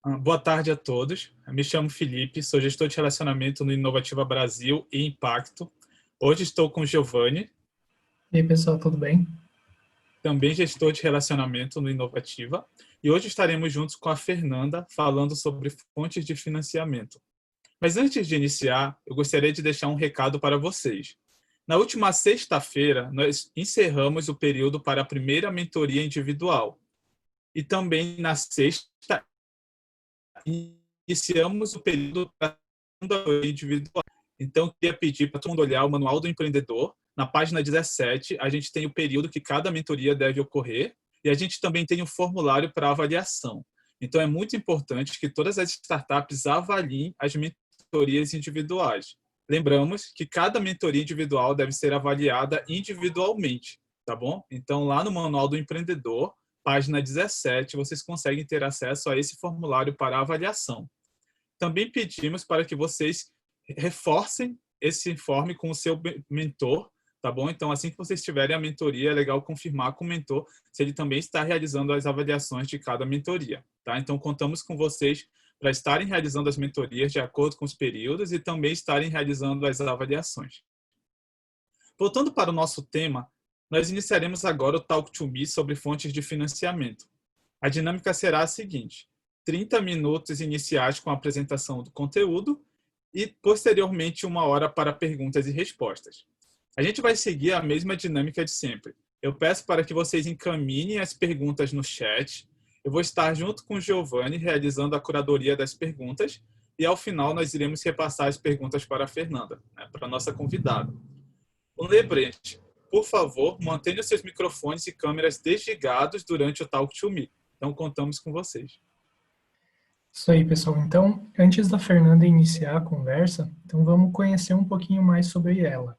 Boa tarde a todos. Eu me chamo Felipe, sou gestor de relacionamento no Inovativa Brasil e Impacto. Hoje estou com o Giovanni, E aí, pessoal, tudo bem? também gestor de relacionamento no Inovativa. E hoje estaremos juntos com a Fernanda, falando sobre fontes de financiamento. Mas antes de iniciar, eu gostaria de deixar um recado para vocês. Na última sexta-feira, nós encerramos o período para a primeira mentoria individual. E também na sexta, iniciamos o período para a segunda mentoria individual. Então, eu queria pedir para todo mundo olhar o Manual do Empreendedor. Na página 17, a gente tem o período que cada mentoria deve ocorrer e a gente também tem um formulário para avaliação. Então, é muito importante que todas as startups avaliem as mentorias individuais. Lembramos que cada mentoria individual deve ser avaliada individualmente, tá bom? Então, lá no Manual do Empreendedor, página 17, vocês conseguem ter acesso a esse formulário para avaliação. Também pedimos para que vocês reforcem esse informe com o seu mentor, tá bom? Então, assim que vocês tiverem a mentoria, é legal confirmar com o mentor se ele também está realizando as avaliações de cada mentoria, tá? Então, contamos com vocês para estarem realizando as mentorias de acordo com os períodos e também estarem realizando as avaliações. Voltando para o nosso tema, nós iniciaremos agora o Talk to Me sobre fontes de financiamento. A dinâmica será a seguinte: 30 minutos iniciais com a apresentação do conteúdo e, posteriormente, 1 hora para perguntas e respostas. A gente vai seguir a mesma dinâmica de sempre. Eu peço para que vocês encaminhem as perguntas no chat. Eu vou estar junto com o Giovanni realizando a curadoria das perguntas e, ao final, nós iremos repassar as perguntas para a Fernanda, para a nossa convidada. Um lembrete, por favor, mantenha seus microfones e câmeras desligados durante o Talk to Me. Então, contamos com vocês. Isso aí, pessoal. Então, antes da Fernanda iniciar a conversa, então vamos conhecer um pouquinho mais sobre ela.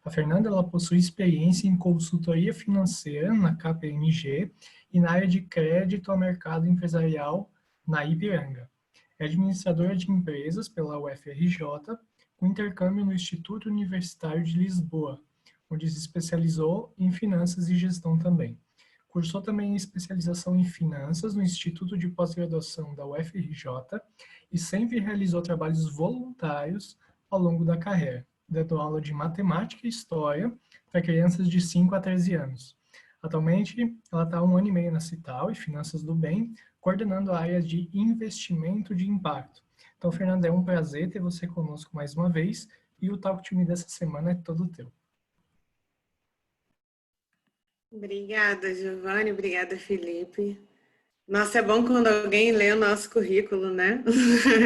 A Fernanda, ela possui experiência em consultoria financeira na KPMG e na área de crédito ao mercado empresarial na Ipiranga. É administradora de empresas pela UFRJ, com intercâmbio no Instituto Universitário de Lisboa, onde se especializou em finanças e gestão também. Cursou também especialização em finanças no Instituto de Pós-Graduação da UFRJ e sempre realizou trabalhos voluntários ao longo da carreira, dando aula de matemática e história para crianças de 5 a 13 anos. Atualmente, ela está há 1 ano e meio na Cital e Finanças do Bem, coordenando a área de investimento de impacto. Então, Fernanda, é um prazer ter você conosco mais uma vez e o Talk to Me dessa semana é todo teu. Obrigada, Giovanni. Obrigada, Felipe. Nossa, é bom quando alguém lê o nosso currículo, né?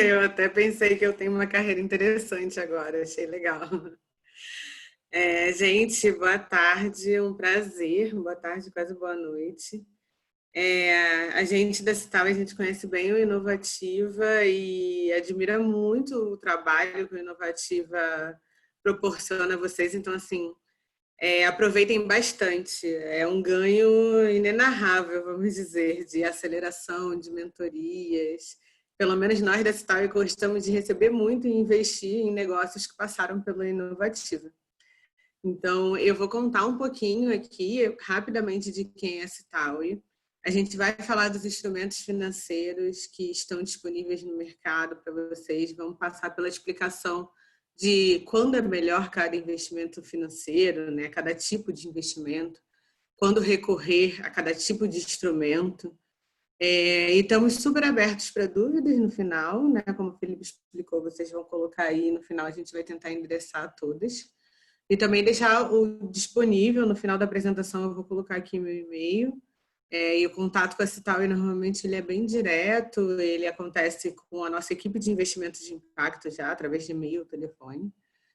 Eu até pensei que eu tenho uma carreira interessante agora, achei legal. Gente, boa tarde, um prazer. Boa tarde, quase boa noite. A gente da Cital, a gente conhece bem o Inovativa e admira muito o trabalho que o Inovativa proporciona a vocês. Então, assim, aproveitem bastante. É um ganho inenarrável, vamos dizer, de aceleração, de mentorias. Pelo menos nós da Cital gostamos de receber muito e investir em negócios que passaram pela Inovativa. Então, eu vou contar um pouquinho aqui, rapidamente, de quem é a Cital. A gente vai falar dos instrumentos financeiros que estão disponíveis no mercado para vocês. Vamos passar pela explicação de quando é melhor cada investimento financeiro, né? Cada tipo de investimento, quando recorrer a cada tipo de instrumento. E estamos super abertos para dúvidas no final, né? Como o Felipe explicou, vocês vão colocar aí, no final a gente vai tentar endereçar todas. E também deixar o disponível, no final da apresentação eu vou colocar aqui meu e-mail. E o contato com a Cital, normalmente, ele é bem direto, ele acontece com a nossa equipe de investimentos de impacto já, através de e-mail, telefone.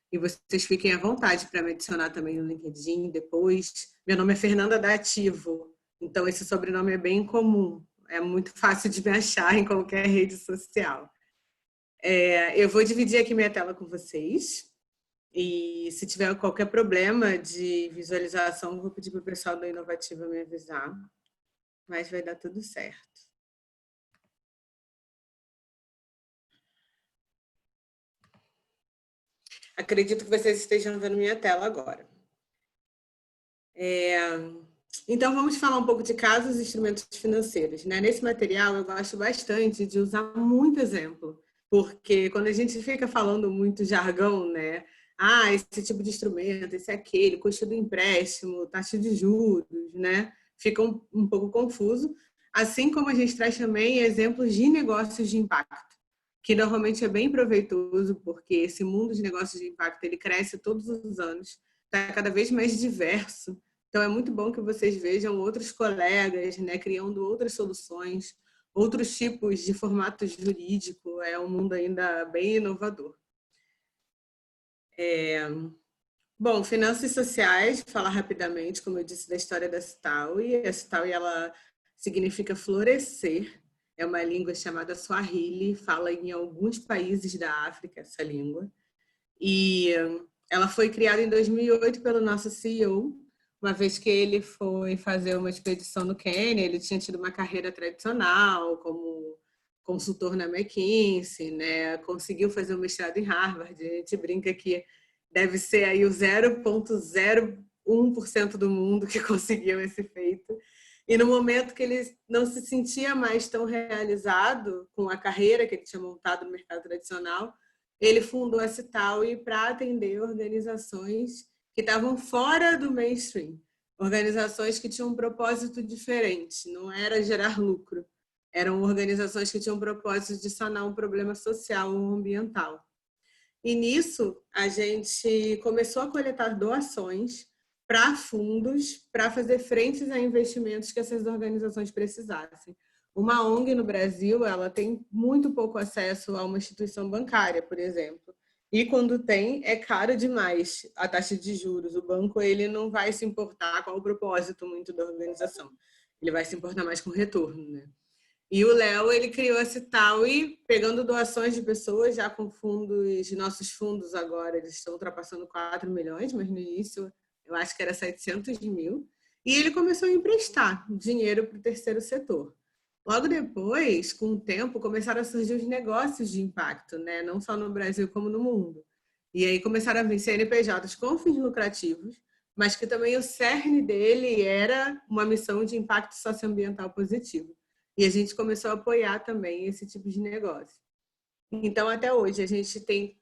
E vocês fiquem à vontade para me adicionar também no LinkedIn depois. Meu nome é Fernanda da Ativo, então esse sobrenome é bem comum. É muito fácil de me achar em qualquer rede social. Eu vou dividir aqui minha tela com vocês. E se tiver qualquer problema de visualização, vou pedir para o pessoal da Inovativa me avisar. Mas vai dar tudo certo. Acredito que vocês estejam vendo minha tela agora. Então, vamos falar um pouco de casos e instrumentos financeiros, né? Nesse material, eu gosto bastante de usar muito exemplo, porque quando a gente fica falando muito jargão, né? Ah, esse tipo de instrumento, esse é aquele, custo do empréstimo, taxa de juros, né? Fica um pouco confuso. Assim como a gente traz também exemplos de negócios de impacto, que normalmente é bem proveitoso, porque esse mundo de negócios de impacto, ele cresce todos os anos, está cada vez mais diverso. Então, é muito bom que vocês vejam outros colegas, né, criando outras soluções, outros tipos de formato jurídico. É um mundo ainda bem inovador. Bom, finanças sociais, falar rapidamente, como eu disse, da história da Citaui. A Citaui, ela significa florescer. É uma língua chamada Swahili, fala em alguns países da África essa língua. E ela foi criada em 2008 pelo nosso CEO, uma vez que ele foi fazer uma expedição no Quênia. Ele tinha tido uma carreira tradicional como consultor na McKinsey, né? Conseguiu fazer um mestrado em Harvard. A gente brinca que deve ser aí o 0,01% do mundo que conseguiu esse feito. E no momento que ele não se sentia mais tão realizado com a carreira que ele tinha montado no mercado tradicional, ele fundou a Citaui para atender organizações que estavam fora do mainstream, organizações que tinham um propósito diferente, não era gerar lucro, eram organizações que tinham um propósito de sanar um problema social ou ambiental. E nisso, a gente começou a coletar doações para fundos, para fazer frentes a investimentos que essas organizações precisassem. Uma ONG no Brasil, ela tem muito pouco acesso a uma instituição bancária, por exemplo. E quando tem, é caro demais a taxa de juros. O banco, ele não vai se importar com o propósito muito da organização. Ele vai se importar mais com o retorno, né? E o Léo, ele criou esse Citaui, pegando doações de pessoas, já com fundos, nossos fundos agora, eles estão ultrapassando 4 milhões, mas no início eu acho que era 700 mil. E ele começou a emprestar dinheiro para o terceiro setor. Logo depois, com o tempo, começaram a surgir os negócios de impacto, né? Não só no Brasil como no mundo. E aí começaram a vir CNPJs com fins lucrativos, mas que também o cerne dele era uma missão de impacto socioambiental positivo. E a gente começou a apoiar também esse tipo de negócio. Então, até hoje, a gente tem,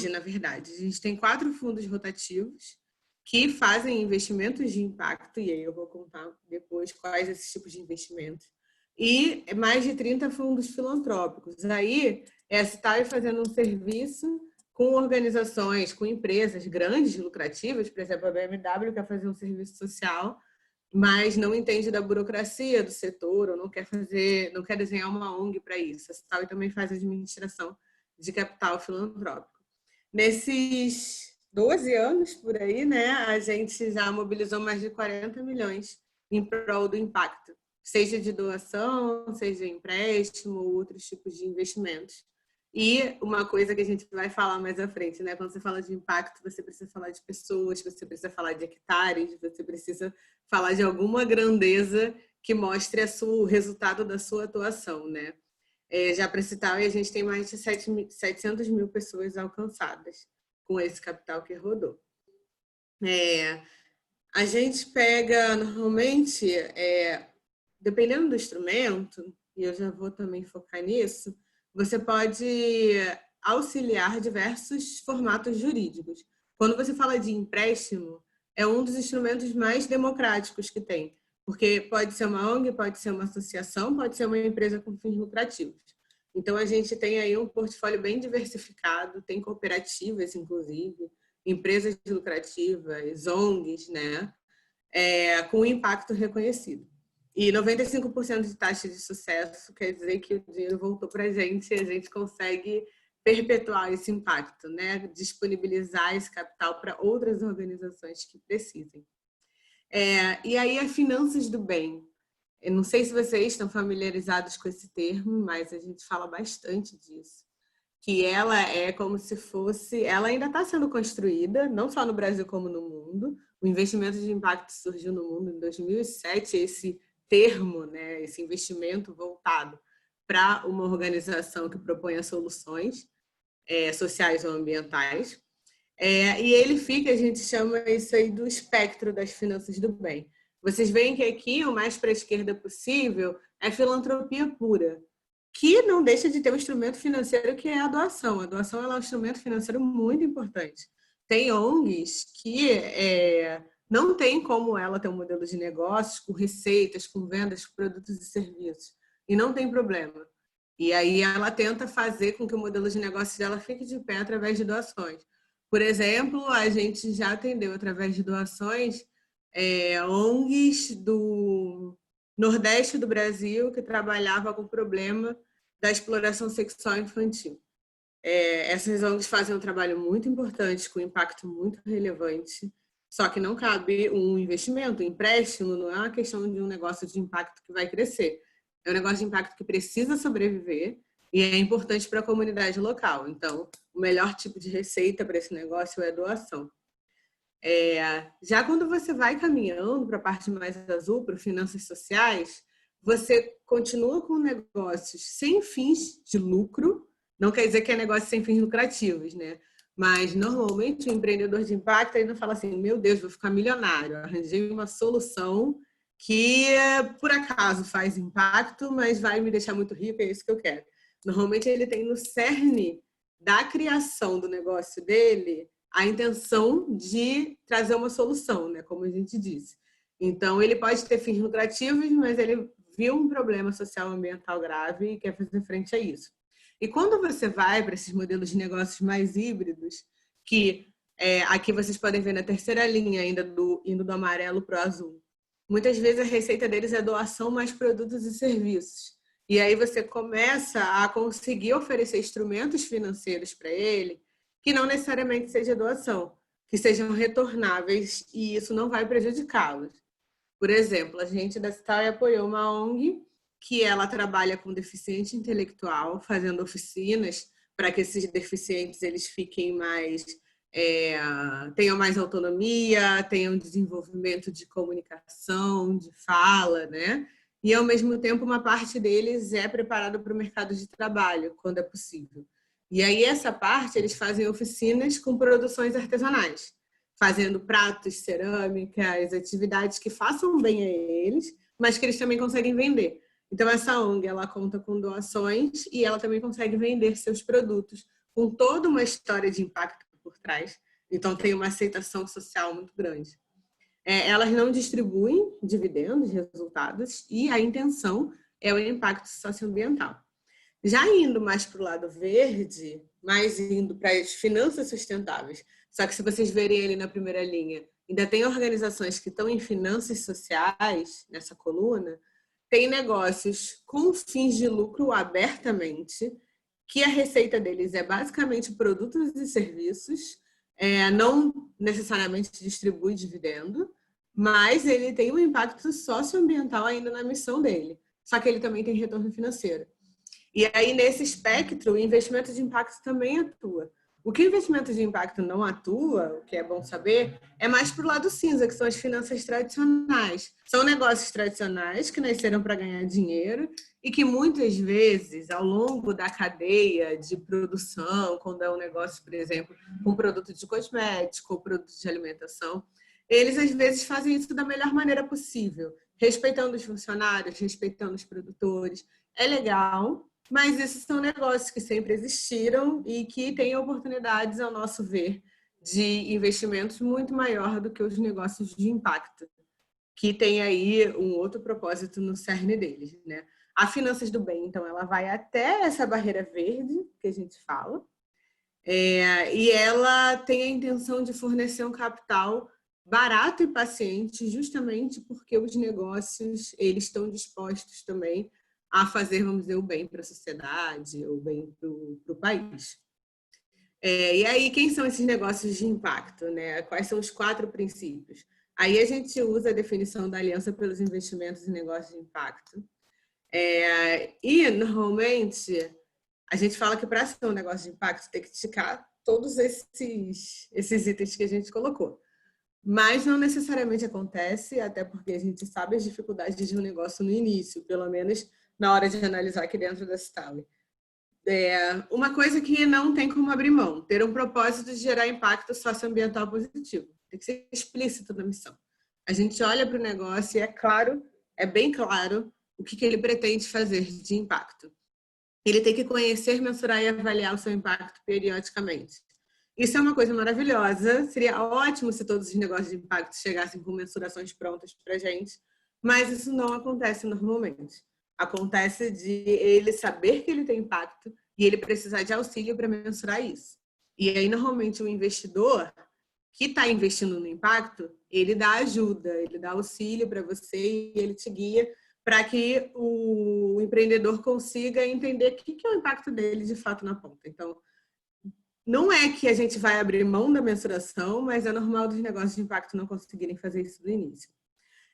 na verdade, a gente tem 4 fundos rotativos que fazem investimentos de impacto, e aí eu vou contar depois quais esses tipos de investimentos, e mais de 30 fundos filantrópicos. Aí, a Citaui fazendo um serviço com organizações, com empresas grandes, lucrativas, por exemplo, a BMW quer fazer um serviço social, mas não entende da burocracia do setor, ou não quer desenhar uma ONG para isso. A Citaui também faz administração de capital filantrópico. Nesses 12 anos por aí, né, a gente já mobilizou mais de 40 milhões em prol do impacto, seja de doação, seja empréstimo, ou outros tipos de investimentos. E uma coisa que a gente vai falar mais à frente, né? Quando você fala de impacto, você precisa falar de pessoas, você precisa falar de hectares, você precisa falar de alguma grandeza que mostre o resultado da sua atuação, né? Já para citar, a gente tem mais de 700 mil pessoas alcançadas com esse capital que rodou. A gente pega, normalmente, dependendo do instrumento, e eu já vou também focar nisso, você pode auxiliar diversos formatos jurídicos. Quando você fala de empréstimo, é um dos instrumentos mais democráticos que tem, porque pode ser uma ONG, pode ser uma associação, pode ser uma empresa com fins lucrativos. Então, a gente tem aí um portfólio bem diversificado, tem cooperativas, inclusive, empresas lucrativas, ONGs, né? Com impacto reconhecido. E 95% de taxa de sucesso quer dizer que o dinheiro voltou para a gente e a gente consegue perpetuar esse impacto, né? Disponibilizar esse capital para outras organizações que precisem. E aí, as finanças do bem. Eu não sei se vocês estão familiarizados com esse termo, mas a gente fala bastante disso. Que ela é como se fosse... Ela ainda está sendo construída, não só no Brasil como no mundo. O investimento de impacto surgiu no mundo em 2007, esse termo, né, esse investimento voltado para uma organização que proponha soluções sociais ou ambientais. E ele fica, a gente chama isso aí do espectro das finanças do bem. Vocês veem que aqui o mais para a esquerda possível é filantropia pura, que não deixa de ter um instrumento financeiro que é a doação. A doação é um instrumento financeiro muito importante. Tem ONGs que não tem como ela ter um modelo de negócios com receitas, com vendas de produtos e serviços. E não tem problema. E aí ela tenta fazer com que o modelo de negócio dela fique de pé através de doações. Por exemplo, a gente já atendeu através de doações ONGs do Nordeste do Brasil que trabalhava com o problema da exploração sexual infantil. Essas ONGs fazem um trabalho muito importante, com impacto muito relevante, só que não cabe um investimento, um empréstimo, não é uma questão de um negócio de impacto que vai crescer. É um negócio de impacto que precisa sobreviver e é importante para a comunidade local. Então, o melhor tipo de receita para esse negócio é doação. Já quando você vai caminhando para a parte mais azul, para finanças sociais, você continua com negócios sem fins de lucro. Não quer dizer que é negócio sem fins lucrativos, né? Mas, normalmente, o empreendedor de impacto ainda fala assim, meu Deus, vou ficar milionário. Arranjei uma solução que, por acaso, faz impacto, mas vai me deixar muito rico, é isso que eu quero. Normalmente, ele tem no cerne da criação do negócio dele a intenção de trazer uma solução, né? Como a gente disse. Então, ele pode ter fins lucrativos, mas ele viu um problema social ambiental grave e quer fazer frente a isso. E quando você vai para esses modelos de negócios mais híbridos, que aqui vocês podem ver na terceira linha, indo do amarelo para o azul, muitas vezes a receita deles é doação mais produtos e serviços. E aí você começa a conseguir oferecer instrumentos financeiros para ele, que não necessariamente seja doação, que sejam retornáveis, e isso não vai prejudicá-los. Por exemplo, a gente da Cital apoiou uma ONG que ela trabalha com deficiente intelectual, fazendo oficinas para que esses deficientes eles fiquem mais, tenham mais autonomia, tenham desenvolvimento de comunicação, de fala, né? E, ao mesmo tempo, uma parte deles é preparada para o mercado de trabalho, quando é possível. E aí, essa parte, eles fazem oficinas com produções artesanais, fazendo pratos, cerâmicas, atividades que façam bem a eles, mas que eles também conseguem vender. Então, essa ONG, ela conta com doações e ela também consegue vender seus produtos com toda uma história de impacto por trás. Então, tem uma aceitação social muito grande. Elas não distribuem dividendos, resultados, e a intenção é o impacto socioambiental. Já indo mais para o lado verde, mais indo para as finanças sustentáveis, só que se vocês verem ali na primeira linha, ainda tem organizações que estão em finanças sociais, nessa coluna, tem negócios com fins de lucro abertamente, que a receita deles é basicamente produtos e serviços, não necessariamente distribui dividendo, mas ele tem um impacto socioambiental ainda na missão dele, só que ele também tem retorno financeiro. E aí, nesse espectro, o investimento de impacto também atua. O que o investimento de impacto não atua, o que é bom saber, é mais para o lado cinza, que são as finanças tradicionais. São negócios tradicionais que nasceram para ganhar dinheiro e que muitas vezes, ao longo da cadeia de produção, quando é um negócio, por exemplo, com produto de cosmético ou produto de alimentação, eles às vezes fazem isso da melhor maneira possível, respeitando os funcionários, respeitando os produtores. É legal, mas esses são negócios que sempre existiram e que têm oportunidades, ao nosso ver, de investimentos muito maior do que os negócios de impacto, que tem aí um outro propósito no cerne deles, né? A Finanças do Bem, então, ela vai até essa barreira verde que a gente fala, e ela tem a intenção de fornecer um capital barato e paciente, justamente porque os negócios eles estão dispostos também a fazer, vamos dizer, o bem para a sociedade, o bem para o país. E aí, quem são esses negócios de impacto, né? Quais são os 4 princípios? Aí a gente usa a definição da Aliança pelos Investimentos em Negócios de Impacto. E, normalmente, a gente fala que para ser um negócio de impacto tem que ticar todos esses itens que a gente colocou. Mas não necessariamente acontece, até porque a gente sabe as dificuldades de um negócio no início, pelo menos na hora de analisar aqui dentro da Cital. Uma coisa que não tem como abrir mão, ter um propósito de gerar impacto socioambiental positivo. Tem que ser explícito na missão. A gente olha para o negócio e é bem claro o que ele pretende fazer de impacto. Ele tem que conhecer, mensurar e avaliar o seu impacto periodicamente. Isso é uma coisa maravilhosa. Seria ótimo se todos os negócios de impacto chegassem com mensurações prontas para a gente, mas isso não acontece normalmente. Acontece de ele saber que ele tem impacto e ele precisar de auxílio para mensurar isso. E aí, normalmente, o investidor que está investindo no impacto, ele dá ajuda, ele dá auxílio para você e ele te guia para que o empreendedor consiga entender o que é o impacto dele de fato na ponta. Então, não é que a gente vai abrir mão da mensuração, mas é normal dos negócios de impacto não conseguirem fazer isso do início.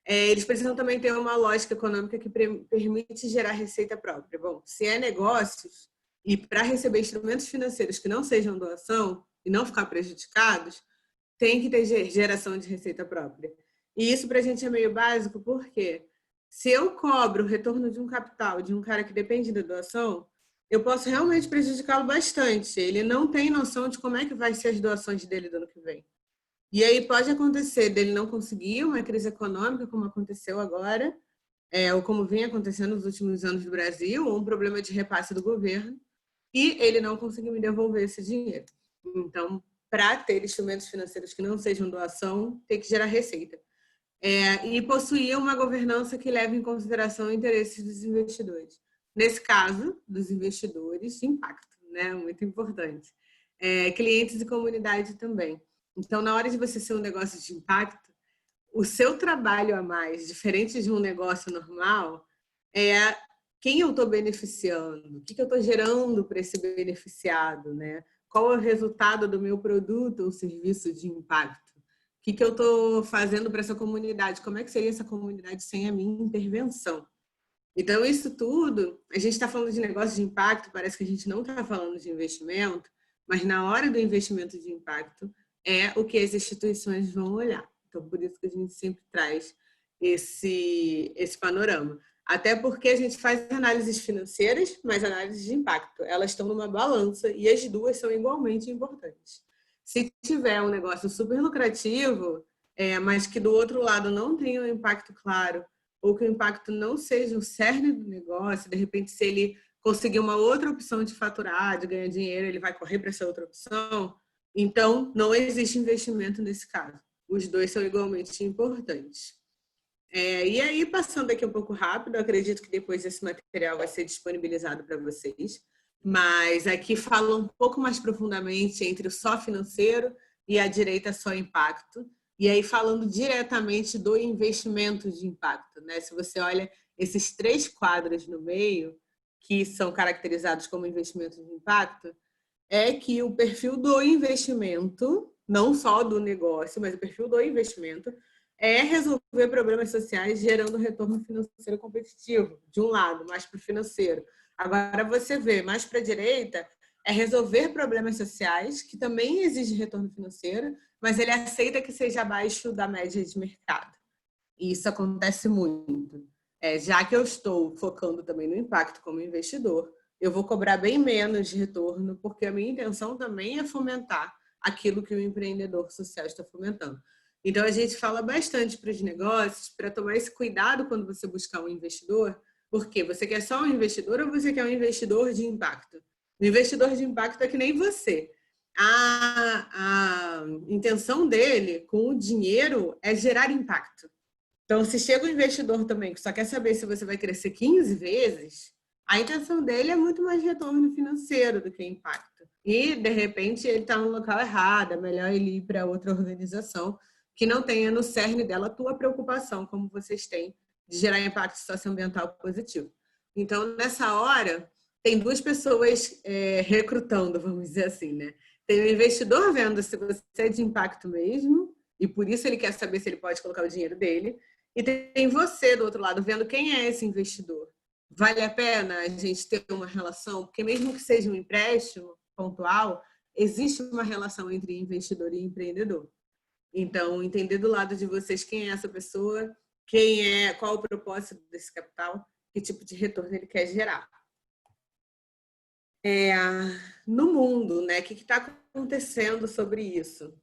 Eles precisam também ter uma lógica econômica que permite gerar receita própria. Bom, se é negócios e para receber instrumentos financeiros que não sejam doação e não ficar prejudicados, tem que ter geração de receita própria. E isso para a gente é meio básico, porque se eu cobro o retorno de um capital de um cara que depende da doação, eu posso realmente prejudicá-lo bastante. Ele não tem noção de como é que vai ser as doações dele do ano que vem. E aí pode acontecer dele não conseguir uma crise econômica, como aconteceu agora, ou como vem acontecendo nos últimos anos no Brasil, ou um problema de repasse do governo, e ele não conseguir me devolver esse dinheiro. Então, para ter instrumentos financeiros que não sejam doação, tem que gerar receita. E possuir uma governança que leve em consideração os interesses dos investidores. Nesse caso, dos investidores de impacto, né? Muito importante. Clientes e comunidade também. Então, na hora de você ser um negócio de impacto, o seu trabalho a mais, diferente de um negócio normal, é quem eu estou beneficiando, o que eu estou gerando para esse beneficiado, né? Qual é o resultado do meu produto ou serviço de impacto? O que eu estou fazendo para essa comunidade? Como é que seria essa comunidade sem a minha intervenção? Então, isso tudo, a gente está falando de negócio de impacto, parece que a gente não está falando de investimento, mas na hora do investimento de impacto é o que as instituições vão olhar. Então, por isso que a gente sempre traz esse panorama. Até porque a gente faz análises financeiras, mas análises de impacto. Elas estão numa balança e as duas são igualmente importantes. Se tiver um negócio super lucrativo, mas que do outro lado não tenha um impacto claro, ou que o impacto não seja o cerne do negócio, de repente, se ele conseguir uma outra opção de faturar, de ganhar dinheiro, ele vai correr para essa outra opção, então não existe investimento nesse caso. Os dois são igualmente importantes. E aí, passando aqui um pouco rápido, acredito que depois esse material vai ser disponibilizado para vocês, mas aqui fala um pouco mais profundamente entre o só financeiro e a direita só impacto, e aí falando diretamente do investimento de impacto, né? Se você olha esses 3 quadros no meio, que são caracterizados como investimento de impacto, é que o perfil do investimento, não só do negócio, mas o perfil do investimento, é resolver problemas sociais gerando retorno financeiro competitivo, de um lado, mais para o financeiro. Agora você vê, mais para a direita, é resolver problemas sociais, que também exige retorno financeiro, mas ele aceita que seja abaixo da média de mercado. E isso acontece muito. Já que eu estou focando também no impacto como investidor, eu vou cobrar bem menos de retorno, porque a minha intenção também é fomentar aquilo que o empreendedor social está fomentando. Então, a gente fala bastante para os negócios para tomar esse cuidado quando você buscar um investidor, porque você quer só um investidor ou você quer um investidor de impacto? O investidor de impacto é que nem você. A intenção dele com o dinheiro é gerar impacto. Então, se chega um investidor também que só quer saber se você vai crescer 15 vezes, a intenção dele é muito mais retorno financeiro do que impacto. E, de repente, ele está no local errado, é melhor ele ir para outra organização que não tenha no cerne dela a tua preocupação, como vocês têm, de gerar impacto socioambiental positivo. Então, nessa hora, tem 2 pessoas recrutando, vamos dizer assim, né? Tem o investidor vendo se você é de impacto mesmo, e por isso ele quer saber se ele pode colocar o dinheiro dele, e tem você, do outro lado, vendo quem é esse investidor. Vale a pena a gente ter uma relação? Porque mesmo que seja um empréstimo pontual, existe uma relação entre investidor e empreendedor. Então, entender do lado de vocês quem é essa pessoa, qual o propósito desse capital, que tipo de retorno ele quer gerar. No mundo, né? O que está acontecendo sobre isso?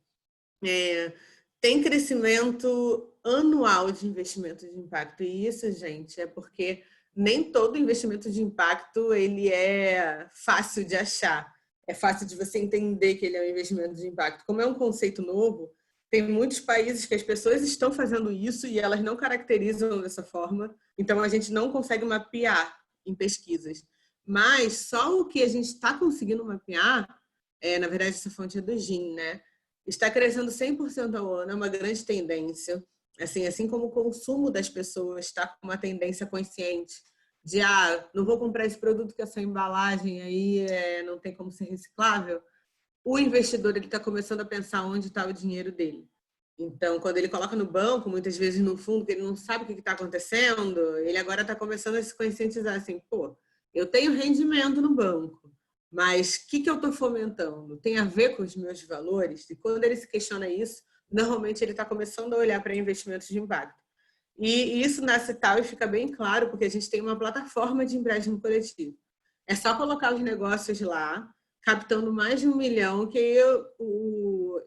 Tem crescimento anual de investimento de impacto. E isso, gente, é porque nem todo investimento de impacto ele é fácil de achar. É fácil de você entender que ele é um investimento de impacto. Como é um conceito novo, tem muitos países que as pessoas estão fazendo isso e elas não caracterizam dessa forma. Então, a gente não consegue mapear em pesquisas. Mas só o que a gente está conseguindo mapear, na verdade, essa fonte é do GIN, né? Está crescendo 100% ao ano, é uma grande tendência. Assim como o consumo das pessoas está com uma tendência consciente de não vou comprar esse produto que essa embalagem aí não tem como ser reciclável, o investidor está começando a pensar onde está o dinheiro dele. Então, quando ele coloca no banco, muitas vezes no fundo, que ele não sabe o que está acontecendo, ele agora está começando a se conscientizar assim, pô, eu tenho rendimento no banco, mas o que eu estou fomentando? Tem a ver com os meus valores? E quando ele se questiona isso, normalmente ele está começando a olhar para investimentos de impacto. E isso na Citaui fica bem claro, porque a gente tem uma plataforma de empréstimo coletivo. É só colocar os negócios lá, captando mais de 1 milhão, que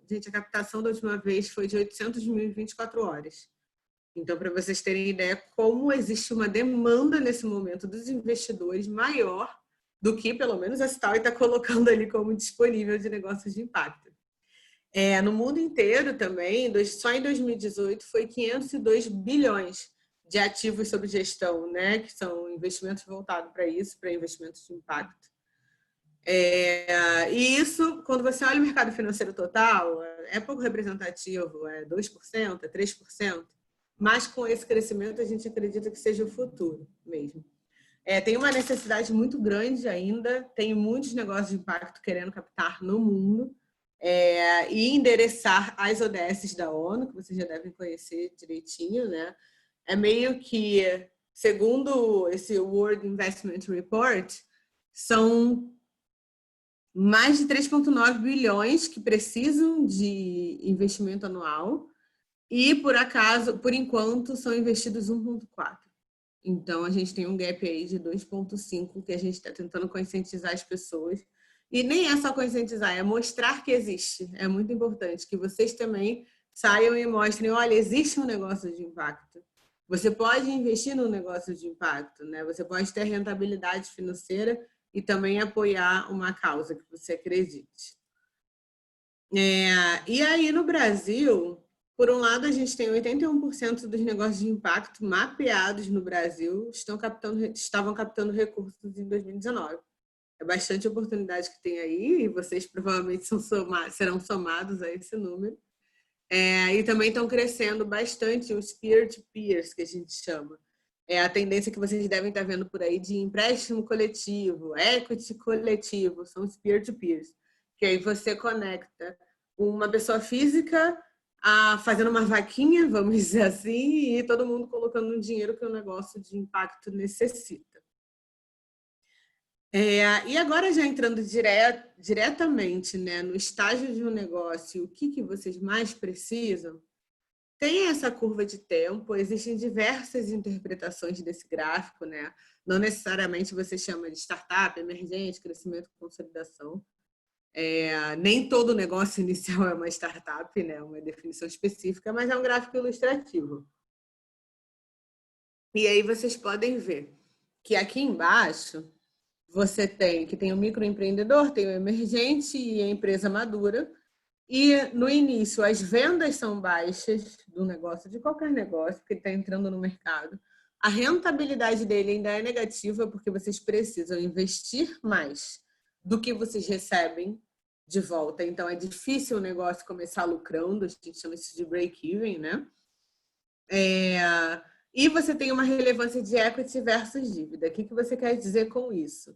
gente, a captação da última vez foi de 800 mil em 24 horas. Então, para vocês terem ideia, como existe uma demanda nesse momento dos investidores maior do que, pelo menos, a Citaui está colocando ali como disponível de negócios de impacto. No mundo inteiro também, só em 2018 foi 502 bilhões de ativos sob gestão, né? Que são investimentos voltados para isso, para investimentos de impacto. E isso, quando você olha o mercado financeiro total, é pouco representativo, é 2%, é 3%, mas com esse crescimento a gente acredita que seja o futuro mesmo. Tem uma necessidade muito grande ainda, tem muitos negócios de impacto querendo captar no mundo, e endereçar as ODS da ONU, que vocês já devem conhecer direitinho, né? É meio que, segundo esse World Investment Report, são mais de 3,9 bilhões que precisam de investimento anual e, por enquanto, são investidos 1,4. Então, a gente tem um gap aí de 2,5 que a gente está tentando conscientizar as pessoas. E nem é só conscientizar, é mostrar que existe. É muito importante que vocês também saiam e mostrem, olha, existe um negócio de impacto. Você pode investir num negócio de impacto, né? Você pode ter rentabilidade financeira e também apoiar uma causa que você acredite. E aí, no Brasil, por um lado, a gente tem 81% dos negócios de impacto mapeados no Brasil estavam captando recursos em 2019. É bastante oportunidade que tem aí e vocês provavelmente serão somados a esse número. E também estão crescendo bastante os peer-to-peers, que a gente chama. A tendência que vocês devem estar vendo por aí de empréstimo coletivo, equity coletivo, são os peer-to-peers. Que aí você conecta uma pessoa física fazendo uma vaquinha, vamos dizer assim, e todo mundo colocando um dinheiro que o negócio de impacto necessita. E agora, já entrando diretamente, né, no estágio de um negócio, o que vocês mais precisam, tem essa curva de tempo, existem diversas interpretações desse gráfico, né? Não necessariamente você chama de startup, emergente, crescimento, consolidação. Nem todo negócio inicial é uma startup, né? Uma definição específica, mas é um gráfico ilustrativo. E aí vocês podem ver que aqui embaixo você tem o microempreendedor, tem o emergente e a empresa madura. E no início as vendas são baixas do negócio, de qualquer negócio que está entrando no mercado. A rentabilidade dele ainda é negativa porque vocês precisam investir mais do que vocês recebem de volta. Então é difícil o negócio começar lucrando, a gente chama isso de break-even, né? E você tem uma relevância de equity versus dívida. O que você quer dizer com isso?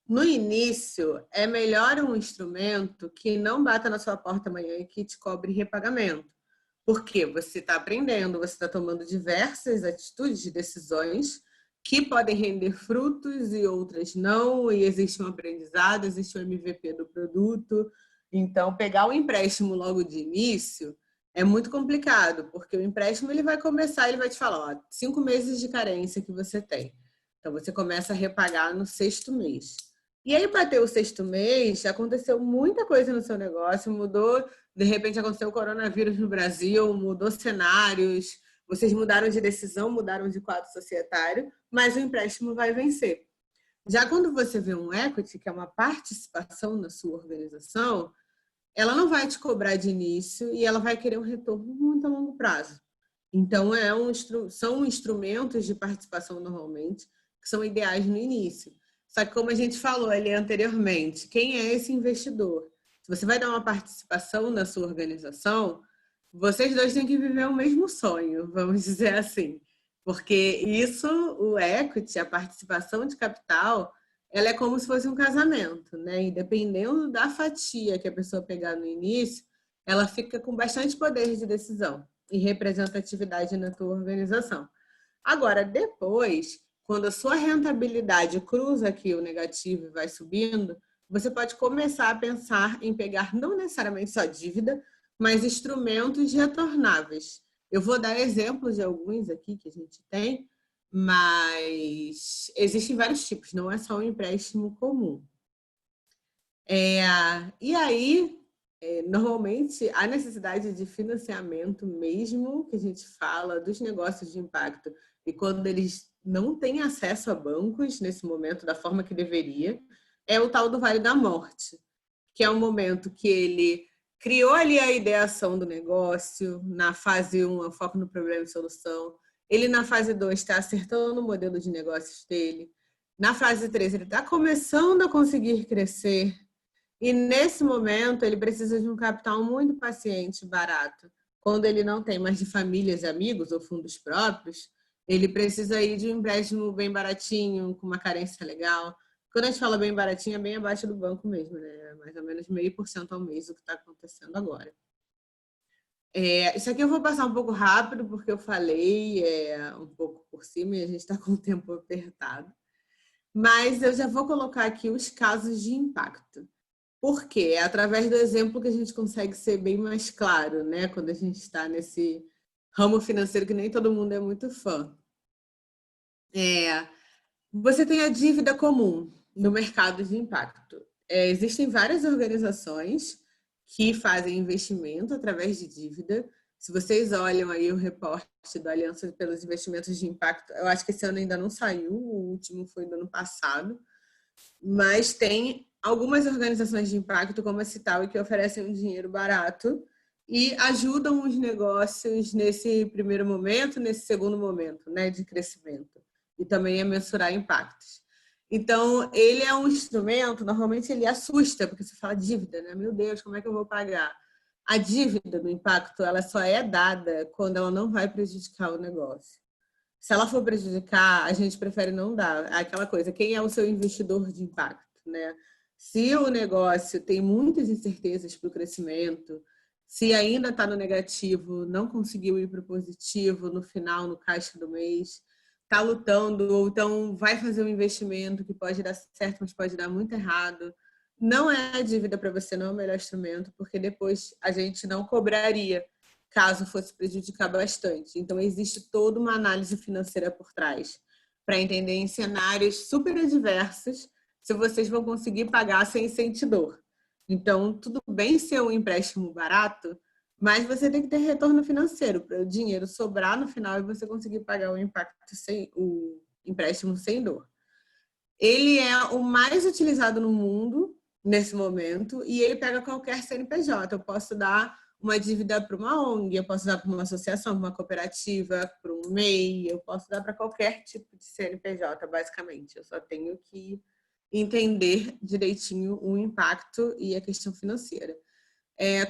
No início, é melhor um instrumento que não bata na sua porta amanhã e que te cobre repagamento. Porque você está aprendendo, você está tomando diversas atitudes de decisões que podem render frutos e outras não, e existe um aprendizado, existe um MVP do produto. Então, pegar o empréstimo logo de início é muito complicado, porque o empréstimo ele vai começar, ele vai te falar, 5 meses de carência que você tem. Então, você começa a repagar no 6º mês. E aí, para ter o 6º mês, aconteceu muita coisa no seu negócio, mudou, de repente aconteceu o coronavírus no Brasil, mudou cenários, Vocês mudaram de decisão, mudaram de quadro societário, mas o empréstimo vai vencer. Já quando você vê um equity, que é uma participação na sua organização, ela não vai te cobrar de início e ela vai querer um retorno muito a longo prazo. Então, são instrumentos de participação normalmente que são ideais no início. Só que, como a gente falou ali anteriormente, quem é esse investidor? Se você vai dar uma participação na sua organização, vocês dois têm que viver o mesmo sonho, vamos dizer assim. Porque isso, o equity, a participação de capital, ela é como se fosse um casamento, né? E dependendo da fatia que a pessoa pegar no início, ela fica com bastante poder de decisão e representatividade na tua organização. Agora, depois, quando a sua rentabilidade cruza aqui o negativo e vai subindo, você pode começar a pensar em pegar não necessariamente só dívida, mas instrumentos retornáveis. Eu vou dar exemplos de alguns aqui que a gente tem, mas existem vários tipos, não é só um empréstimo comum. E aí, normalmente, a necessidade de financiamento mesmo, que a gente fala dos negócios de impacto, e quando eles não têm acesso a bancos nesse momento da forma que deveria, é o tal do Vale da Morte, que é um momento que ele criou ali a ideação do negócio, na fase 1, o foco no problema e solução. Ele, na fase 2, está acertando o modelo de negócios dele. Na fase 3, ele está começando a conseguir crescer. E, nesse momento, ele precisa de um capital muito paciente e barato. Quando ele não tem mais de famílias e amigos ou fundos próprios, ele precisa ir de um empréstimo bem baratinho, com uma carência legal. Quando a gente fala bem baratinho, é bem abaixo do banco mesmo, né? Mais ou menos 0,5% ao mês o que está acontecendo agora. Isso aqui eu vou passar um pouco rápido, porque eu falei um pouco por cima e a gente está com o tempo apertado. Mas eu já vou colocar aqui os casos de impacto. Por quê? É através do exemplo que a gente consegue ser bem mais claro, né? Quando a gente está nesse ramo financeiro que nem todo mundo é muito fã. Você tem a dívida comum no mercado de impacto. Existem várias organizações que fazem investimento através de dívida. Se vocês olham aí o reporte da Aliança pelos Investimentos de Impacto, eu acho que esse ano ainda não saiu, o último foi do ano passado, mas tem algumas organizações de impacto, como a Citaú, que oferecem um dinheiro barato e ajudam os negócios nesse primeiro momento, nesse segundo momento, né, de crescimento, e também a mensurar impactos. Então, ele é um instrumento, normalmente ele assusta, porque você fala dívida, né? Meu Deus, como é que eu vou pagar? A dívida do impacto, ela só é dada quando ela não vai prejudicar o negócio. Se ela for prejudicar, a gente prefere não dar. Aquela coisa, quem é o seu investidor de impacto, né? Se o negócio tem muitas incertezas para o crescimento, se ainda está no negativo, não conseguiu ir para o positivo no final, no caixa do mês, está lutando, ou então vai fazer um investimento que pode dar certo, mas pode dar muito errado. Não é a dívida para você, não é o melhor instrumento, porque depois a gente não cobraria caso fosse prejudicar bastante. Então, existe toda uma análise financeira por trás para entender em cenários super adversos se vocês vão conseguir pagar sem sentir dor. Então, tudo bem ser um empréstimo barato, mas você tem que ter retorno financeiro para o dinheiro sobrar no final e você conseguir pagar o empréstimo sem dor. Ele é o mais utilizado no mundo nesse momento e ele pega qualquer CNPJ. Eu posso dar uma dívida para uma ONG, eu posso dar para uma associação, para uma cooperativa, para um MEI, eu posso dar para qualquer tipo de CNPJ, basicamente. Eu só tenho que entender direitinho o impacto e a questão financeira.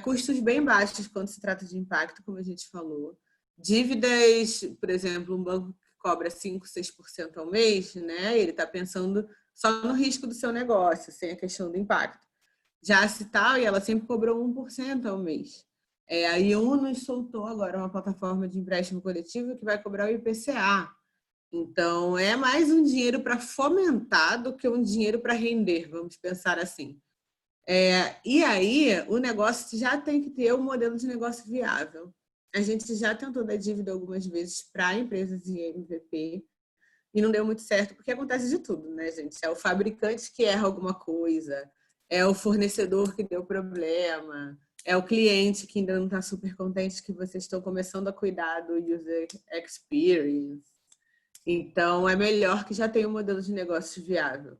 Custos bem baixos quando se trata de impacto, como a gente falou. Dívidas, por exemplo, um banco que cobra 5%, 6% ao mês, né? Ele está pensando só no risco do seu negócio, sem a questão do impacto. Já a Citaú, ela sempre cobrou 1% ao mês. A Yunus soltou agora uma plataforma de empréstimo coletivo que vai cobrar o IPCA. Então, é mais um dinheiro para fomentar do que um dinheiro para render, vamos pensar assim. E aí, o negócio já tem que ter um modelo de negócio viável. A gente já tentou dar dívida algumas vezes para empresas de MVP e não deu muito certo, porque acontece de tudo, né, gente? É o fabricante que erra alguma coisa, é o fornecedor que deu problema, é o cliente que ainda não está super contente que vocês estão começando a cuidar do user experience. Então, é melhor que já tenha um modelo de negócio viável.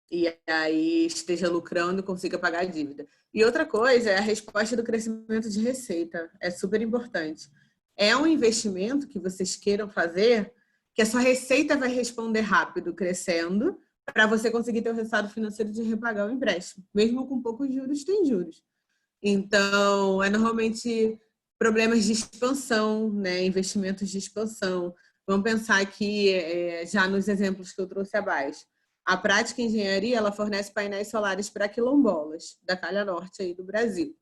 E aí esteja lucrando e consiga pagar a dívida. E outra coisa é a resposta do crescimento de receita. É super importante. É um investimento que vocês queiram fazer que a sua receita vai responder rápido, crescendo, para você conseguir ter o resultado financeiro de repagar o empréstimo. Mesmo com poucos juros, tem juros. Então, é normalmente problemas de expansão, né? Investimentos de expansão. Vamos pensar aqui, já nos exemplos que eu trouxe abaixo. A Prática Engenharia, ela fornece painéis solares para quilombolas, da calha norte aí do Brasil.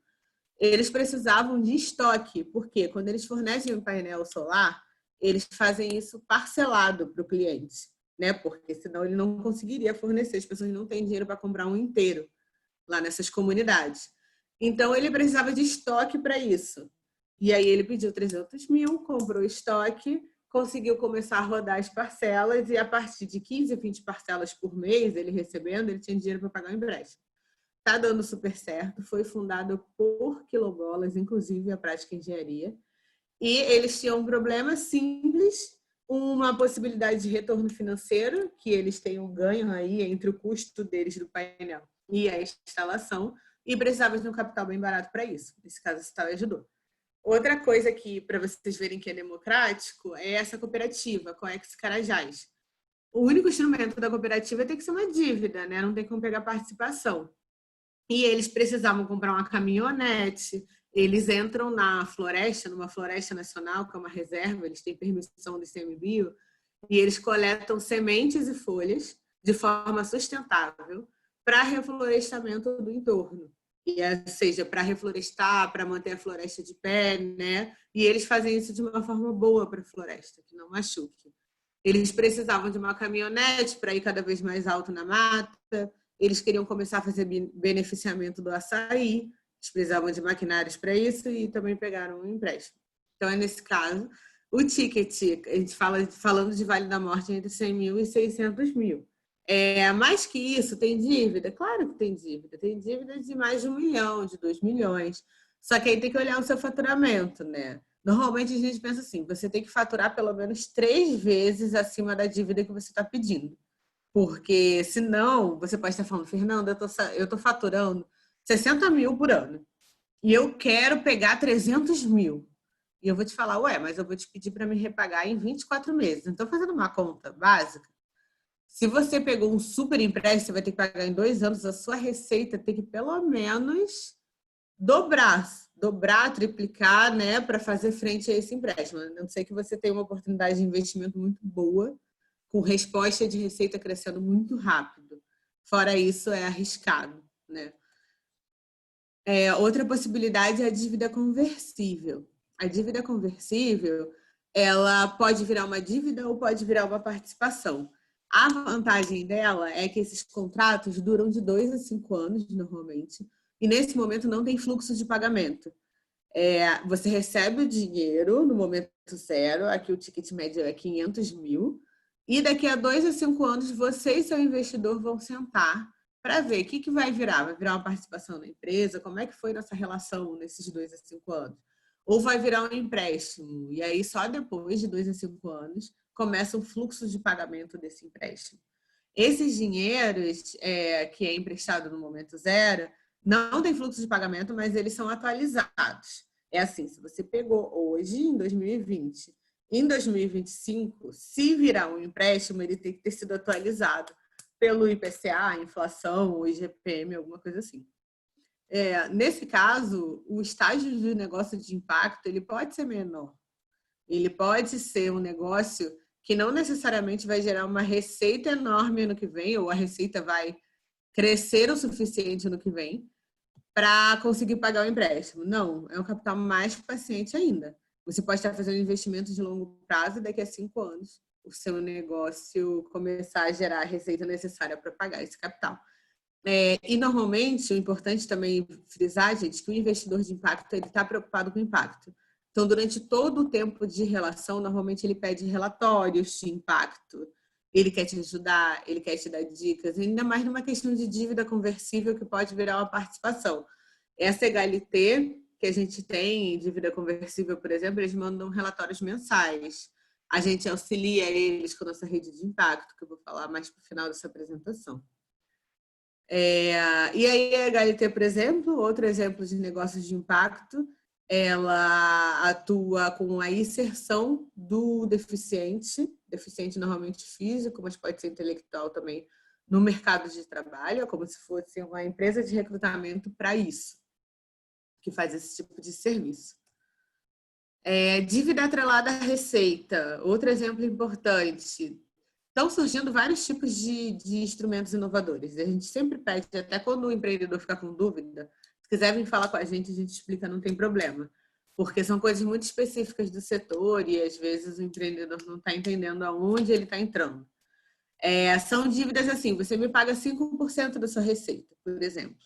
Eles precisavam de estoque, porque quando eles fornecem um painel solar, eles fazem isso parcelado para o cliente, né? Porque senão ele não conseguiria fornecer, as pessoas não têm dinheiro para comprar um inteiro lá nessas comunidades. Então, ele precisava de estoque para isso. E aí ele pediu 300 mil, comprou estoque, conseguiu começar a rodar as parcelas e a partir de 15 a 20 parcelas por mês, ele recebendo, ele tinha dinheiro para pagar o empréstimo. Está dando super certo, foi fundado por quilombolas, inclusive a Prática Engenharia, e eles tinham um problema simples, uma possibilidade de retorno financeiro, que eles têm um ganho aí entre o custo deles do painel e a instalação, e precisavam de um capital bem barato para isso. Nesse caso, a Cital ajudou. Outra coisa que, para vocês verem que é democrático, é essa cooperativa, Coex Carajás. O único instrumento da cooperativa tem que ser uma dívida, né? Não tem como pegar participação. E eles precisavam comprar uma caminhonete, eles entram na floresta, numa floresta nacional, que é uma reserva, eles têm permissão do ICMBio, e eles coletam sementes e folhas de forma sustentável para reflorestamento do entorno. E, seja para reflorestar, para manter a floresta de pé, né? E eles fazem isso de uma forma boa para a floresta, que não machuque. Eles precisavam de uma caminhonete para ir cada vez mais alto na mata, eles queriam começar a fazer beneficiamento do açaí, eles precisavam de maquinários para isso e também pegaram um empréstimo. Então, é nesse caso, o ticket, a gente falando de Vale da Morte, entre 100 mil e 600 mil. Mais que isso, tem dívida? Claro que tem dívida. Tem dívida de mais de 1 milhão, de 2 milhões. Só que aí tem que olhar o seu faturamento, né? Normalmente a gente pensa assim, você tem que faturar pelo menos 3 vezes acima da dívida que você está pedindo. Porque senão, você pode estar falando, Fernanda, eu estou faturando 60 mil por ano e eu quero pegar 300 mil. E eu vou te falar, mas eu vou te pedir para me repagar em 24 meses. Então, fazendo uma conta básica, se você pegou um super empréstimo, você vai ter que pagar em 2 anos, a sua receita tem que pelo menos dobrar, triplicar, né, para fazer frente a esse empréstimo. A não ser que você tenha uma oportunidade de investimento muito boa, com resposta de receita crescendo muito rápido. Fora isso, é arriscado, né? Outra possibilidade é a dívida conversível. A dívida conversível, ela pode virar uma dívida ou pode virar uma participação. A vantagem dela é que esses contratos duram de 2 a 5 anos, normalmente, e nesse momento não tem fluxo de pagamento. Você recebe o dinheiro no momento zero, aqui o ticket médio é 500 mil, e daqui a 2 a 5 anos, você e seu investidor vão sentar para ver o que vai virar. Vai virar uma participação na empresa? Como é que foi nossa relação nesses 2 a 5 anos? Ou vai virar um empréstimo? E aí, só depois de 2 a 5 anos, começa o fluxo de pagamento desse empréstimo. Esses dinheiros que é emprestado no momento zero, não tem fluxo de pagamento, mas eles são atualizados. É assim, se você pegou hoje, em 2020, em 2025, se virar um empréstimo, ele tem que ter sido atualizado pelo IPCA, inflação, ou IGPM, alguma coisa assim. Nesse caso, o estágio de negócio de impacto ele pode ser menor. Ele pode ser um negócio que não necessariamente vai gerar uma receita enorme ano que vem, ou a receita vai crescer o suficiente ano que vem para conseguir pagar o empréstimo. Não, é um capital mais paciente ainda. Você pode estar fazendo investimentos de longo prazo e daqui a 5 anos o seu negócio começar a gerar a receita necessária para pagar esse capital. E normalmente, o importante também frisar, gente, que o investidor de impacto ele está preocupado com o impacto. Então, durante todo o tempo de relação, normalmente ele pede relatórios de impacto, ele quer te ajudar, ele quer te dar dicas, ainda mais numa questão de dívida conversível que pode virar uma participação. Essa HLT, que a gente tem, dívida conversível, por exemplo, eles mandam relatórios mensais. A gente auxilia eles com a nossa rede de impacto, que eu vou falar mais para o final dessa apresentação. E aí a HLT, por exemplo, outro exemplo de negócios de impacto, ela atua com a inserção do deficiente normalmente físico, mas pode ser intelectual também, no mercado de trabalho, como se fosse uma empresa de recrutamento para isso, que faz esse tipo de serviço. Dívida atrelada à receita, outro exemplo importante. Estão surgindo vários tipos de instrumentos inovadores. A gente sempre pede, até quando o empreendedor ficar com dúvida, se quiser vir falar com a gente explica, não tem problema. Porque são coisas muito específicas do setor e, às vezes, o empreendedor não está entendendo aonde ele está entrando. São dívidas assim, você me paga 5% da sua receita, por exemplo.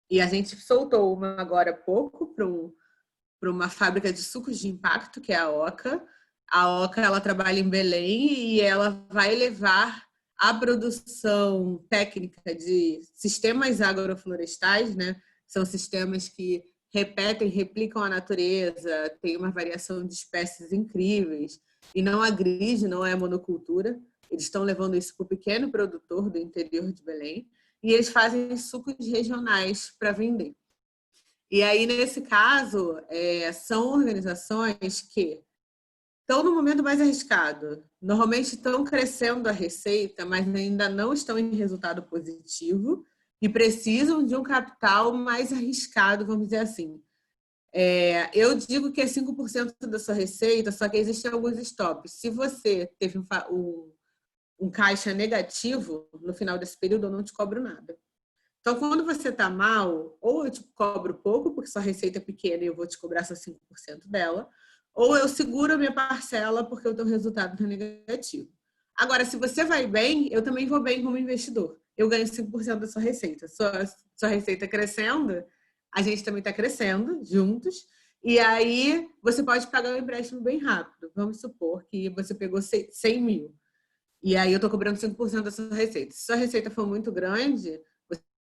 E a gente soltou uma agora há pouco para uma fábrica de sucos de impacto, que é a Oca. A Oca, ela trabalha em Belém e ela vai levar a produção técnica de sistemas agroflorestais, né? São sistemas que replicam a natureza, tem uma variação de espécies incríveis e não agride, não é monocultura. Eles estão levando isso para o pequeno produtor do interior de Belém e eles fazem sucos regionais para vender. E aí, nesse caso, são organizações que estão no momento mais arriscado. Normalmente estão crescendo a receita, mas ainda não estão em resultado positivo e precisam de um capital mais arriscado, vamos dizer assim. Eu digo que é 5% da sua receita, só que existem alguns stops. Se você teve um caixa negativo, no final desse período eu não te cobro nada. Então, quando você está mal, ou eu te cobro pouco, porque sua receita é pequena e eu vou te cobrar só 5% dela, ou eu seguro a minha parcela porque o teu resultado está negativo. Agora, se você vai bem, eu também vou bem como investidor. Eu ganho 5% da sua receita. Sua receita crescendo, a gente também está crescendo juntos. E aí, você pode pagar um empréstimo bem rápido. Vamos supor que você pegou 100 mil. E aí, eu estou cobrando 5% da sua receita. Se sua receita for muito grande,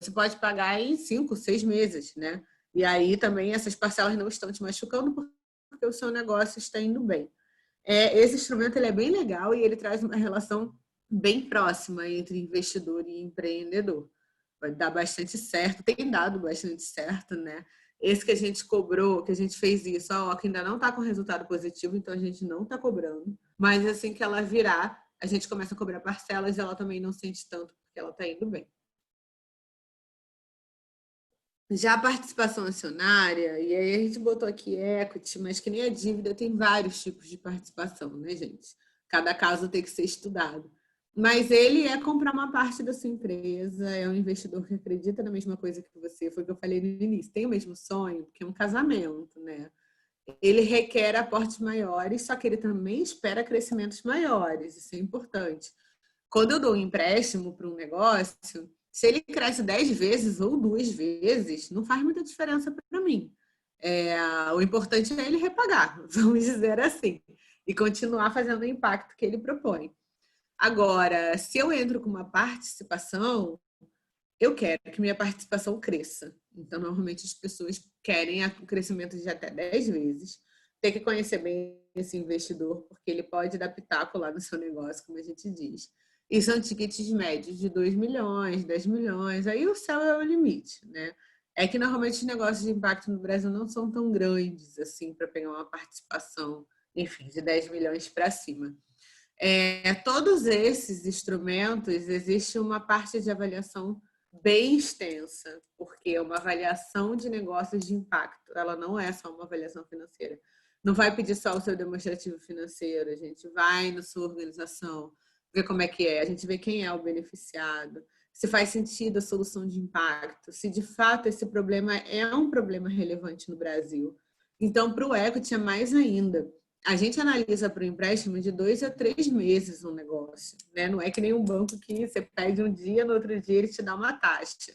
você pode pagar em 5, 6 meses, né? E aí também essas parcelas não estão te machucando porque o seu negócio está indo bem. Esse instrumento ele é bem legal e ele traz uma relação bem próxima entre investidor e empreendedor. Vai dar bastante certo, tem dado bastante certo, né? Esse que a gente cobrou, que a gente fez isso, a Oca ainda não está com resultado positivo, então a gente não está cobrando. Mas assim que ela virar, a gente começa a cobrar parcelas e ela também não sente tanto porque ela está indo bem. Já a participação acionária, e aí a gente botou aqui equity, mas que nem a dívida tem vários tipos de participação, né, gente? Cada caso tem que ser estudado. Mas ele é comprar uma parte da sua empresa, é um investidor que acredita na mesma coisa que você, foi o que eu falei no início, tem o mesmo sonho, porque é um casamento, né? Ele requer aportes maiores, só que ele também espera crescimentos maiores, isso é importante. Quando eu dou um empréstimo para um negócio, se ele cresce 10 vezes ou 2 vezes, não faz muita diferença para mim. O importante é ele repagar, vamos dizer assim, e continuar fazendo o impacto que ele propõe. Agora, se eu entro com uma participação, eu quero que minha participação cresça. Então, normalmente as pessoas querem o crescimento de até 10 vezes. Tem que conhecer bem esse investidor, porque ele pode dar pitaco lá no seu negócio, como a gente diz. E são tickets médios de 2 milhões, 10 milhões, aí o céu é o limite, né? É que normalmente os negócios de impacto no Brasil não são tão grandes assim para pegar uma participação, enfim, de 10 milhões para cima. Todos esses instrumentos, existe uma parte de avaliação bem extensa, porque é uma avaliação de negócios de impacto, ela não é só uma avaliação financeira. Não vai pedir só o seu demonstrativo financeiro, a gente vai na sua organização, ver como é que é, a gente vê quem é o beneficiado, se faz sentido a solução de impacto, se de fato esse problema é um problema relevante no Brasil. Então, para o equity é mais ainda. A gente analisa para o empréstimo de 2 a 3 meses um negócio, né? Não é que nem um banco que você pede um dia, no outro dia ele te dá uma taxa.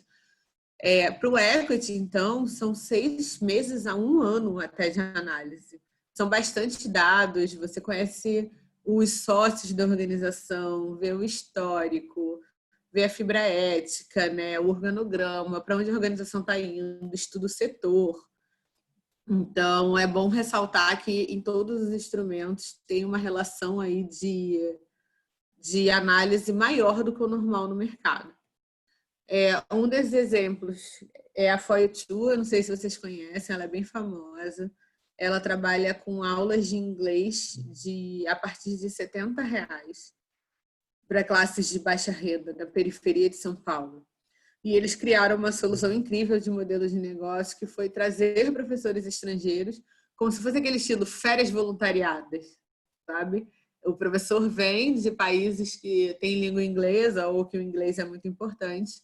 Para o equity, então, são 6 meses a 1 ano até de análise. São bastante dados, você conhece os sócios da organização, vê o histórico, vê a fibra ética, né? O organograma, para onde a organização está indo, estuda o setor. Então, é bom ressaltar que em todos os instrumentos tem uma relação aí de análise maior do que o normal no mercado. Um desses exemplos é a FOIA2, eu não sei se vocês conhecem, ela é bem famosa. Ela trabalha com aulas de inglês a partir de R$ 70 para classes de baixa renda, da periferia de São Paulo. E eles criaram uma solução incrível de modelo de negócio, que foi trazer professores estrangeiros, como se fosse aquele estilo férias voluntariadas, sabe? O professor vem de países que têm língua inglesa ou que o inglês é muito importante,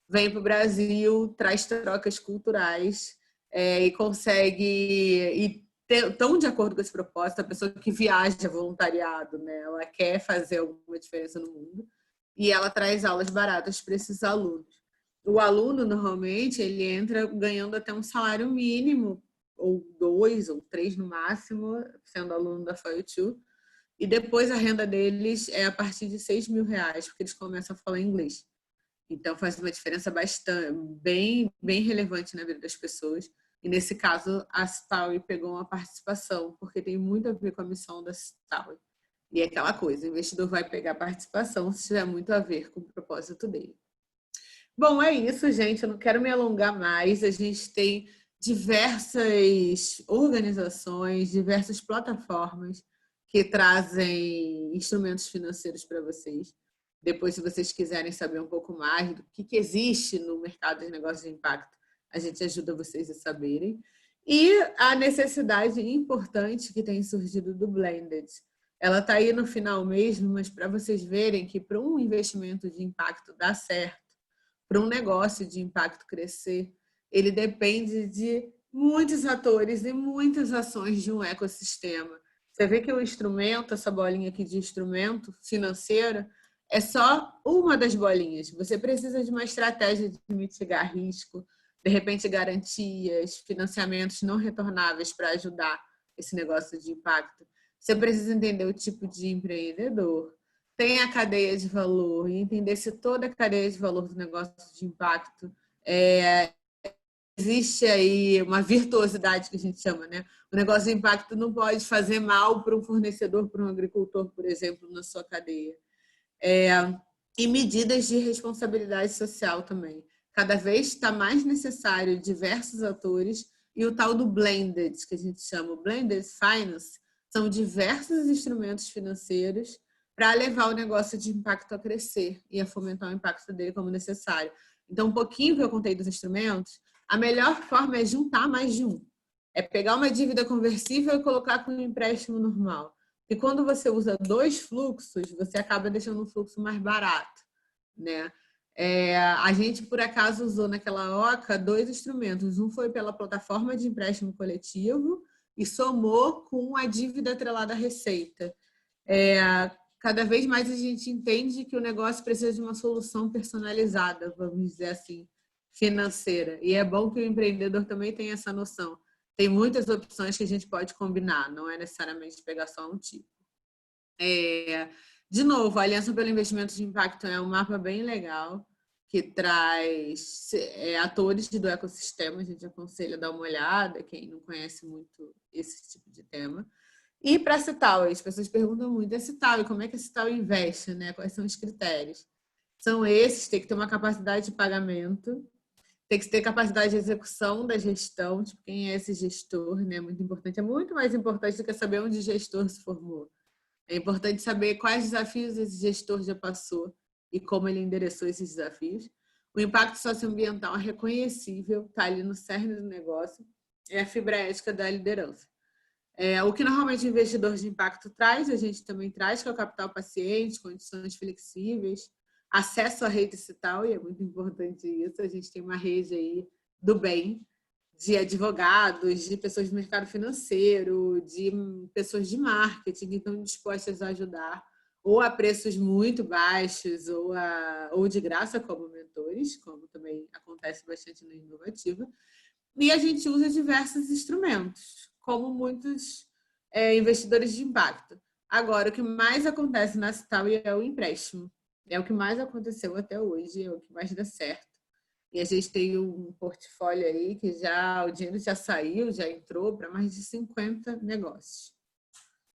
vem para o Brasil, traz trocas culturais e consegue ir tão de acordo com esse propósito, a pessoa que viaja voluntariado, né? Ela quer fazer alguma diferença no mundo e ela traz aulas baratas para esses alunos. O aluno, normalmente, ele entra ganhando até um salário mínimo, ou 2 ou 3 no máximo, sendo aluno da FOIA2, e depois a renda deles é a partir de R$ 6.000, porque eles começam a falar inglês. Então faz uma diferença bem relevante na vida das pessoas. E nesse caso, a Citaui pegou uma participação, porque tem muito a ver com a missão da Citaui. E é aquela coisa, o investidor vai pegar a participação se tiver muito a ver com o propósito dele. Bom, é isso, gente. Eu não quero me alongar mais. A gente tem diversas organizações, diversas plataformas que trazem instrumentos financeiros para vocês. Depois, se vocês quiserem saber um pouco mais do que existe no mercado de negócios de impacto, a gente ajuda vocês a saberem. E a necessidade importante que tem surgido do Blended. Ela está aí no final mesmo, mas para vocês verem que para um investimento de impacto dar certo, para um negócio de impacto crescer, ele depende de muitos atores e muitas ações de um ecossistema. Você vê que o instrumento, essa bolinha aqui de instrumento financeiro, é só uma das bolinhas. Você precisa de uma estratégia de mitigar risco, de repente garantias, financiamentos não retornáveis para ajudar esse negócio de impacto. Você precisa entender o tipo de empreendedor, tem a cadeia de valor e entender se toda a cadeia de valor do negócio de impacto existe aí uma virtuosidade que a gente chama, né? O negócio de impacto não pode fazer mal para um fornecedor, para um agricultor, por exemplo, na sua cadeia. E medidas de responsabilidade social também. Cada vez está mais necessário diversos atores e o tal do blended, que a gente chama, o blended finance, são diversos instrumentos financeiros para levar o negócio de impacto a crescer e a fomentar o impacto dele como necessário. Então, um pouquinho que eu contei dos instrumentos, a melhor forma é juntar mais de um. É pegar uma dívida conversível e colocar com um empréstimo normal. E quando você usa 2 fluxos, você acaba deixando um fluxo mais barato, né? A gente, por acaso, usou naquela OCA 2 instrumentos. Um foi pela plataforma de empréstimo coletivo e somou com a dívida atrelada à receita. Cada vez mais a gente entende que o negócio precisa de uma solução personalizada, vamos dizer assim, financeira. E é bom que o empreendedor também tenha essa noção. Tem muitas opções que a gente pode combinar, não é necessariamente pegar só um tipo. De novo, a Aliança pelo Investimento de Impacto é um mapa bem legal, que traz atores do ecossistema, a gente aconselha a dar uma olhada, quem não conhece muito esse tipo de tema. E para a Citaui, as pessoas perguntam muito, a Citaui, como é que a Citaui investe, né? Quais são os critérios? São esses, tem que ter uma capacidade de pagamento, tem que ter capacidade de execução da gestão, tipo, quem é esse gestor, né? Muito importante, é muito mais importante do que saber onde o gestor se formou. É importante saber quais desafios esse gestor já passou e como ele endereçou esses desafios. O impacto socioambiental é reconhecível, está ali no cerne do negócio, é a fibra ética da liderança. O que normalmente o investidor de impacto traz, a gente também traz, que é o capital paciente, condições flexíveis, acesso à rede digital, e é muito importante isso. A gente tem uma rede aí do bem, de advogados, de pessoas do mercado financeiro, de pessoas de marketing que estão dispostas a ajudar, ou a preços muito baixos, ou de graça como mentores, como também acontece bastante no Inovativa. E a gente usa diversos instrumentos, como muitos investidores de impacto. Agora, o que mais acontece na Citaui é o empréstimo. É o que mais aconteceu até hoje, é o que mais dá certo. E a gente tem um portfólio aí que já o dinheiro já saiu, já entrou para mais de 50 negócios.